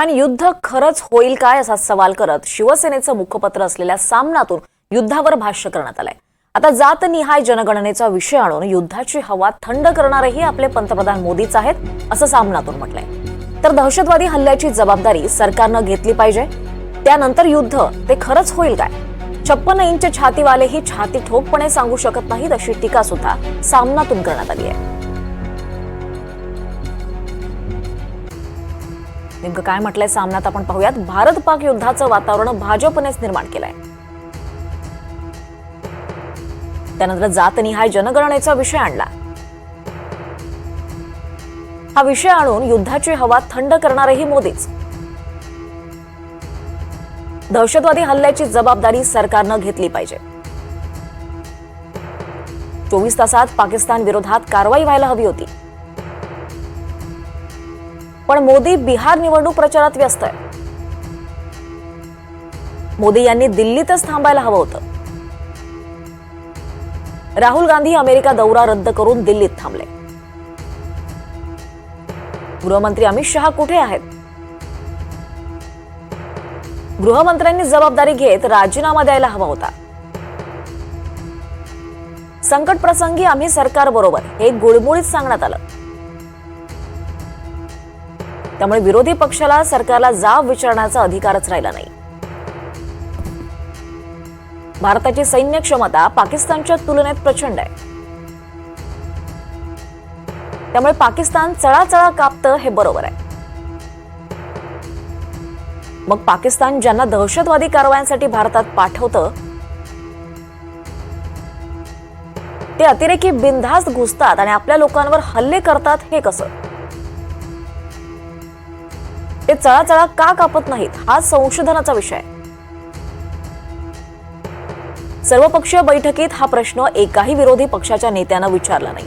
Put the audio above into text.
आणि युद्ध खरंच होईल काय असा सवाल करत शिवसेनेचं मुखपत्र असलेल्या सामनातून युद्धावर भाष्य करण्यात आलंय। आता जातनिहाय जनगणनेचा विषय आणून युद्धाची हवा थंड करणारेही आपले पंतप्रधान मोदीच आहेत असं सामनातून म्हटलंय। तर दहशतवादी हल्ल्याची जबाबदारी सरकारनं घेतली पाहिजे, त्यानंतर युद्ध ते खरंच होईल काय? 56 इंच छातीवालेही छाती ठोकपणे सांगू शकत नाहीत अशी टीका सुद्धा सामनातून करण्यात आली आहे। नेमकं काय म्हटलंय सामन्यात आपण पाहूयात। भारत पाक युद्धाचं वातावरण भाजपनेच निर्माण केलंय। त्यानंतर जातनिहाय जनगणनेचा विषय आणला। हा विषय आणून युद्धाची हवा थंड करणारेही मोदीच। दहशतवादी हल्ल्याची जबाबदारी सरकारनं घेतली पाहिजे। 24 तासात पाकिस्तान विरोधात कारवाई व्हायला हवी होती, पण मोदी बिहार निवडणूक प्रचारात व्यस्त आहे। मोदी यांनी दिल्लीतच थांबायला हवं होतं। राहुल गांधी अमेरिका दौरा रद्द करून दिल्लीत थांबले। गृहमंत्री अमित शहा कुठे आहेत? गृहमंत्र्यांनी जबाबदारी घेत राजीनामा द्यायला हवा होता। संकट प्रसंगी आम्ही सरकार बरोबर हे गुळमुळीत सांगण्यात आलं, त्यामुळे विरोधी पक्षाला सरकारला जाब विचारण्याचा अधिकारच राहिला नाही। भारताची सैन्य क्षमता पाकिस्तानच्या तुलनेत प्रचंड आहे, त्यामुळे पाकिस्तान चळाचळा कापतं हे बरोबर आहे। मग पाकिस्तान ज्यांना दहशतवादी कारवायांसाठी भारतात पाठवतं ते अतिरेकी बिनधास्त घुसतात आणि आपल्या लोकांवर हल्ले करतात हे कसं? ते चळाचळा का कापत नाहीत हा संशोधनाचा विषय आहे। सर्वपक्षीय बैठकीत हा प्रश्न एकाही विरोधी पक्षाच्या नेत्यानं विचारला नाही।